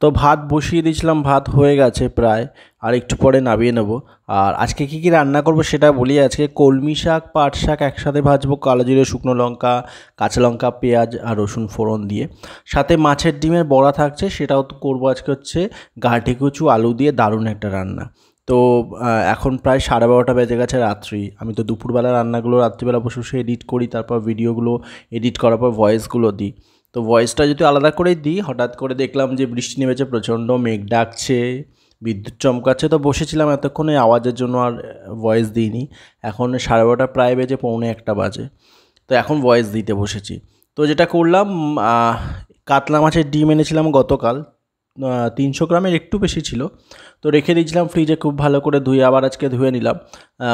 তো ভাত বসিয়ে দিয়েছিলাম, ভাত হয়ে গেছে প্রায়, আর একটু পরে নামিয়ে নেব। আর আজকে কী কী রান্না করব সেটা বলি। আজকে কলমি শাক, পাট শাক একসাথে ভাজবো, কালো জিরে, শুকনো লঙ্কা, কাঁচা লঙ্কা, পেঁয়াজ আর রসুন ফোড়ন দিয়ে। সাথে মাছের ডিমের বড়া থাকছে, সেটাও তো করবো আজকে। হচ্ছে গাঁটি কচু আলু দিয়ে দারুণ একটা রান্না। তো এখন প্রায় 12:30 বেজে গেছে রাত্রি। আমি তো দুপুরবেলা রান্নাগুলো রাত্রিবেলা বসে বসে এডিট করি, তারপর ভিডিওগুলো এডিট করার পর ভয়েসগুলো দিই। তো ভয়েসটা যদি আলাদা করে দিই, হঠাৎ করে দেখলাম যে বৃষ্টি নেমেছে, প্রচণ্ড মেঘ ডাকছে, বিদ্যুৎ চমকাচ্ছে। তো বসেছিলাম এতক্ষণে, আওয়াজের জন্য আর ভয়েস দিইনি। এখন 12:30 প্রায় বেজে 1:45 বাজে, তো এখন ভয়েস দিতে বসেছি। তো যেটা করলাম, কাতলা মাছের ডিম এনেছিলাম গতকাল, 300 গ্রামের একটু বেশি ছিল। তো রেখে দিয়েছিলাম ফ্রিজে, খুব ভালো করে ধুয়ে আবার আজকে ধুয়ে নিলাম।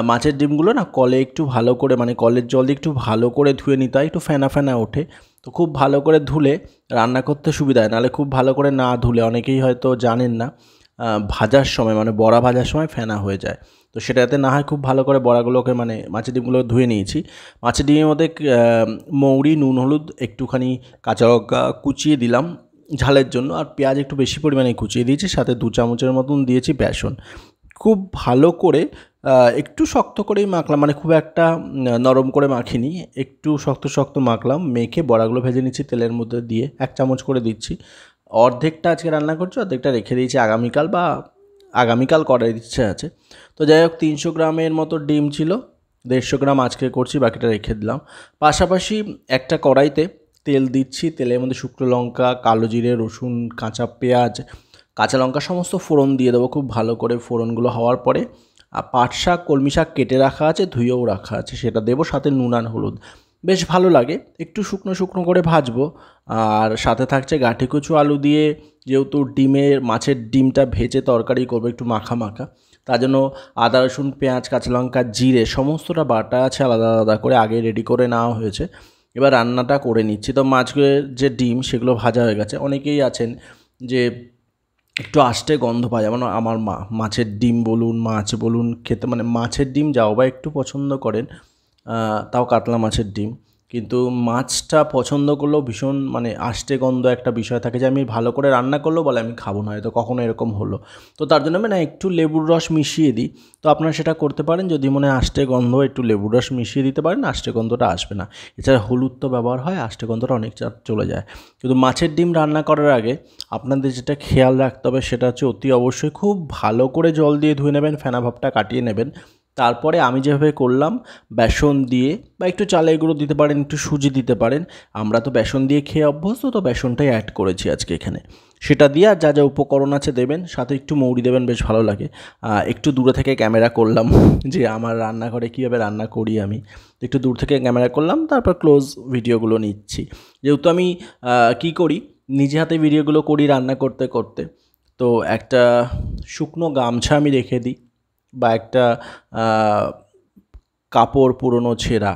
মাছের ডিমগুলো না কলে একটু ভালো করে, মানে কলের জল দিয়ে একটু ভালো করে ধুয়ে নিতে হয়, একটু ফেনা ফেনা ওঠে। তো খুব ভালো করে ধুলে রান্না করতে সুবিধা হয়, নাহলে খুব ভালো করে না ধুলে, অনেকেই হয়তো জানেন না, ভাজার সময় মানে বড়া ভাজার সময় ফেনা হয়ে যায়। তো সেটা যাতে না হয়, খুব ভালো করে বড়াগুলোকে, মানে মাছের ডিমগুলো ধুয়ে নিয়েছি। মাছের ডিমের মধ্যে মৌরি, নুন, হলুদ, একটুখানি কাঁচা লঙ্কা কুচিয়ে দিলাম ঝালের জন্য, আর পেঁয়াজ একটু বেশি পরিমাণে কুচিয়ে দিয়েছি, সাথে 2 চামচের মতন দিয়েছি বেসন। খুব ভালো করে একটু শক্ত করেই মাখলাম, মানে খুব একটা নরম করে মাখিনি, একটু শক্ত শক্ত মাখলাম। মেখে বড়াগুলো ভেজে নিচ্ছি তেলের মধ্যে দিয়ে, 1 চামচ করে দিচ্ছি। অর্ধেকটা আজকে রান্না করছি, অর্ধেকটা রেখে দিয়েছি আগামীকাল করার ইচ্ছে আছে। তো যাই হোক, 300 গ্রামের মতো ডিম ছিল, 150 গ্রাম আজকে করছি, বাকিটা রেখে দিলাম। পাশাপাশি একটা কড়াইতে তেল দিচ্ছি, তেলের মধ্যে শুকনো লঙ্কা, কালো জিরে, রসুন, কাঁচা পেঁয়াজ, কাঁচা লঙ্কা সমস্ত ফোড়ন দিয়ে দেবো। খুব ভালো করে ফোড়নগুলো হওয়ার পরে পাট শাক, কলমি শাক কেটে রাখা আছে, ধুয়েও রাখা আছে, সেটা দেবো, সাথে নুন আর হলুদ। বেশ ভালো লাগে, একটু শুকনো শুকনো করে ভাজবো। আর সাথে থাকছে গাঁঠি কচু আলু দিয়ে, যেহেতু মাছের ডিমটা ভেজে তরকারি করবো, একটু মাখা মাখা, তার জন্য আদা, রসুন, পেঁয়াজ, কাঁচা লঙ্কা, জিরে সমস্তটা বাটা আছে, আলাদা আলাদা করে আগে রেডি করে নেওয়া হয়েছে। এবার রান্নাটা করে নিচ্ছি। তো মাছের যে ডিম সেগুলো ভাজা হয়ে গেছে। অনেকেই আছেন যে একটু আষ্টে গন্ধ পায়, যেমন আমার মা মাছের ডিম বলুন, মাছ বলুন খেতে, মানে মাছের ডিম যাও বা একটু পছন্দ করেন, তাও কাতলা মাছের ডিম, কিন্তু মাছটা পছন্দ করলেও ভীষণ মানে আষ্টে গন্ধ একটা বিষয় থাকে, যে আমি ভালো করে রান্না করলেও বলে আমি খাবো না, হয়তো কখনো এরকম হলো। তো তার জন্য আমি না একটু লেবুর রস মিশিয়ে দিই। তো আপনারা সেটা করতে পারেন, যদি মনে হয় আষ্টে গন্ধ, একটু লেবুর রস মিশিয়ে দিতে পারেন, আষ্টে গন্ধটা আসবে না। এছাড়া হলুদ তো ব্যবহার হয়, আষ্টে গন্ধটা অনেক চলে যায়। কিন্তু মাছের ডিম রান্না করার আগে আপনাদের যেটা খেয়াল রাখতে হবে, সেটা হচ্ছে অতি অবশ্যই খুব ভালো করে জল দিয়ে ধুয়ে নেবেন, ফেনা ভাবটা কাটিয়ে নেবেন। তারপরে আমি যেভাবে করলাম, বেসন দিয়ে বা একটু চালের গুঁড়ো দিতে পারেন, একটু সুজি দিতে পারেন। আমরা তো বেসন দিয়ে খেয়ে অভ্যস্ত, তো বেসনটাই অ্যাড করেছি আজকে এখানে। সেটা দিয়ে আর যা যা উপকরণ আছে দেবেন, সাথে একটু মৌরি দেবেন, বেশ ভালো লাগে। একটু দূরে থেকে ক্যামেরা করলাম যে আমার রান্নাঘরে কীভাবে রান্না করি আমি, একটু দূর থেকে ক্যামেরা করলাম, তারপর ক্লোজ ভিডিওগুলো নিচ্ছি। যেহেতু আমি কী করি, নিজে হাতে ভিডিওগুলো করি রান্না করতে করতে, তো একটা শুকনো গামছা আমি রেখে দিই, বা একটা কাপড় পুরনো ছেঁড়া,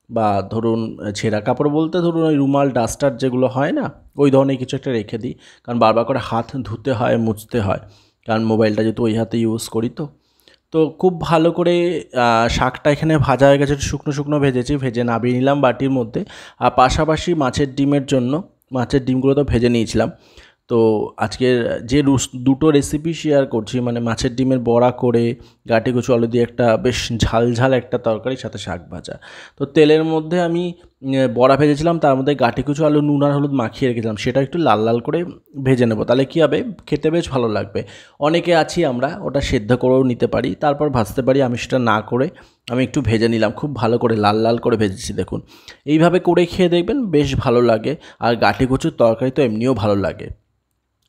বা ধরুন ছেঁড়া কাপড় বলতে ধরুন ওই রুমাল, ডাস্টার যেগুলো হয় না, ওই ধরনের কিছু একটা রেখে দিই। কারণ বারবার করে হাত ধুতে হয়, মুছতে হয়, কারণ মোবাইলটা যেহেতু ওই হাতে ইউজ করি। তো তো খুব ভালো করে শাকটা এখানে ভাজা হয়ে গেছে, শুকনো শুকনো ভেজেছি, ভেজে নামিয়ে নিলাম বাটির মধ্যে। আর পাশাপাশি মাছের ডিমের জন্য মাছের ডিমগুলো তো ভেজে নিয়েছিলাম। তো আজকের যে দুটো রেসিপি শেয়ার করছি, মানে মাছের ডিমের বড়া করে, গাঁটি কচু আলু দিয়ে একটা বেশ ঝাল ঝাল একটা তরকারি, সাথে শাক ভাজা। তো তেলের মধ্যে আমি বড়া ভেজেছিলাম, তার মধ্যে গাঁটি কচু আলু নুন আর হলুদ মাখিয়ে রেখেছিলাম, সেটা একটু লাল লাল করে ভেজে নেবো, তাহলে কী হবে, খেতে বেশ ভালো লাগবে। অনেকে আছি আমরা ওটা সেদ্ধ করেও নিতে পারি, তারপর ভাজতে পারি। আমি সেটা না করে আমি একটু ভেজে নিলাম, খুব ভালো করে লাল লাল করে ভেজেছি দেখুন। এইভাবে করে খেয়ে দেখবেন, বেশ ভালো লাগে। আর গাঁটি কচুর তরকারি তো এমনিও ভালো লাগে।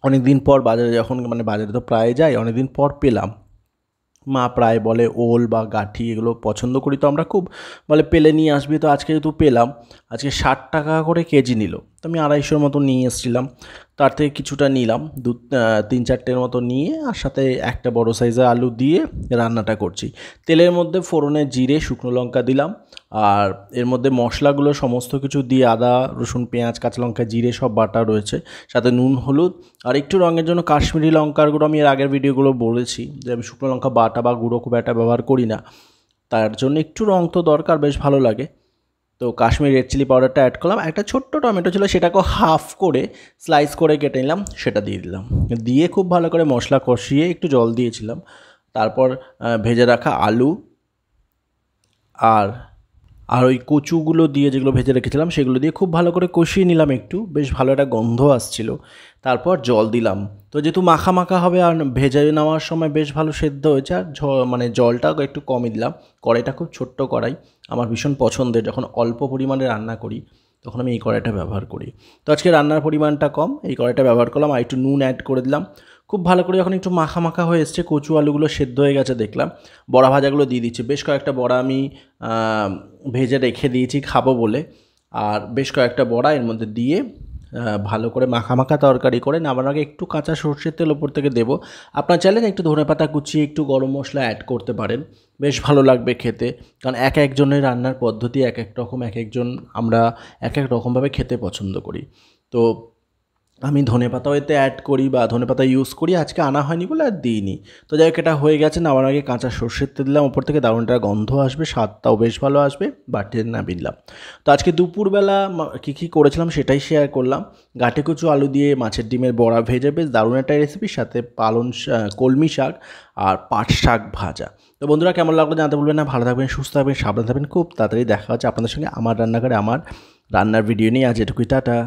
অনেক দিন পর বাজারে যখন, মানে বাজারে তো প্রায় যাই, অনেক দিন পর পেলাম। মা প্রায় বলে ওল বা গাঁঠি এগুলো পছন্দ করি তো আমরা খুব, বলে পেলে নিয়ে আসবি। তো আজকে যেহেতু পেলাম, আজকে 60 টাকা করে কেজি নিল, তো আমি 250 মতো নিয়ে এসেছিলাম। তার থেকে কিছুটা নিলাম, 3-4টের মতো নিয়ে, আর সাথে একটা বড় সাইজের আলু দিয়ে রান্নাটা করছি। তেলের মধ্যে ফোড়নে জিরে, শুকনো লঙ্কা দিলাম, আর এর মধ্যে মশলাগুলো সমস্ত কিছু দিয়ে, আদা, রসুন, পেঁয়াজ, কাঁচা লঙ্কা, জিরে সব বাটা রয়েছে, সাথে নুন, হলুদ, আর একটু রঙের জন্য কাশ্মীরি লঙ্কার গুঁড়ো। আমি এর আগের ভিডিওগুলো বলেছি যে আমি শুকনো লঙ্কা বাটা বা গুঁড়ো খুব একটা ব্যবহার করি না, তার জন্য একটু রঙ তো দরকার, বেশ ভালো লাগে। তো কাশ্মীরি রেড চিলি পাউডারটা অ্যাড করলাম, একটা ছোট্ট টমেটো ছিল সেটাকেও হাফ করে স্লাইস করে কেটে নিলাম, সেটা দিয়ে দিলাম, দিয়ে খুব ভালো করে মশলা কষিয়ে একটু জল দিয়েছিলাম। তারপর ভেজে রাখা আলু আর ওই কচুগুলো দিয়ে, যেগুলো ভেজে রেখেছিলাম সেগুলো দিয়ে খুব ভালো করে কষিয়ে নিলাম, একটু বেশ ভালো একটা গন্ধ আসছিল। তারপর জল দিলাম, তো যেহেতু মাখা মাখা হবে আর ভেজে নেওয়ার সময় বেশ ভালো সেদ্ধ হয়েছে, আর মানে জলটা একটু কমই দিলাম। কড়াইটা খুব ছোট্ট কড়াই, আমার ভীষণ পছন্দের, যখন অল্প পরিমাণে রান্না করি তখন আমি এই কড়াইটা ব্যবহার করি। তো আজকে রান্নার পরিমাণটা কম, এই কড়াইটা ব্যবহার করলাম, আর একটু নুন অ্যাড করে দিলাম। খুব ভালো করে যখন একটু মাখা মাখা হয়ে এসছে, কচু আলুগুলো সেদ্ধ হয়ে গেছে দেখলাম, বড়া ভাজাগুলো দিয়ে দিচ্ছি। বেশ কয়েকটা বড়া আমি ভেজে রেখে দিয়েছি খাবো বলে, আর বেশ কয়েকটা বড়া এর মধ্যে দিয়ে ভালো করে মাখা মাখা তরকারি করে নামানোর আগে একটু কাঁচা সর্ষের তেল ওপর থেকে দেবো। আপনার চাইলে একটু ধনেপাতা কুচিয়ে একটু গরম মশলা অ্যাড করতে পারেন, বেশ ভালো লাগবে খেতে। কারণ এক একজনের রান্নার পদ্ধতি এক এক রকম, এক একজন আমরা এক এক রকমভাবে খেতে পছন্দ করি। তো আমি ধনেপাতাও এতে অ্যাড করি বা ধনেপাতা ইউজ করি, আজকে আনা হয়নি বলে আর দিইনি। তো যাই হোক, এটা হয়ে গেছে, নামার আগে কাঁচা সর্ষের তেল দিলাম ওপর থেকে, দারুণ একটা গন্ধ আসবে, স্বাদটাও বেশ ভালো আসবে, বাটিতে নামিয়ে দিলাম। তো আজকে দুপুরবেলা কী করেছিলাম সেটাই শেয়ার করলাম। গাঁটে কচু আলু দিয়ে মাছের ডিমের বড়া ভেজে, বেশ দারুণ একটা রেসিপির সাথে কলমি শাক আর পাট শাক ভাজা। তো বন্ধুরা, কেমন লাগলো জানতে বলবেন না। ভালো থাকবেন, সুস্থ থাকবেন, সাবধানে থাকবেন। খুব তাড়াতাড়ি দেখা হচ্ছে আপনাদের সঙ্গে আমার রান্নাঘরে আমার রান্নার ভিডিও নিয়ে। আজ এটুকুই, টাটা।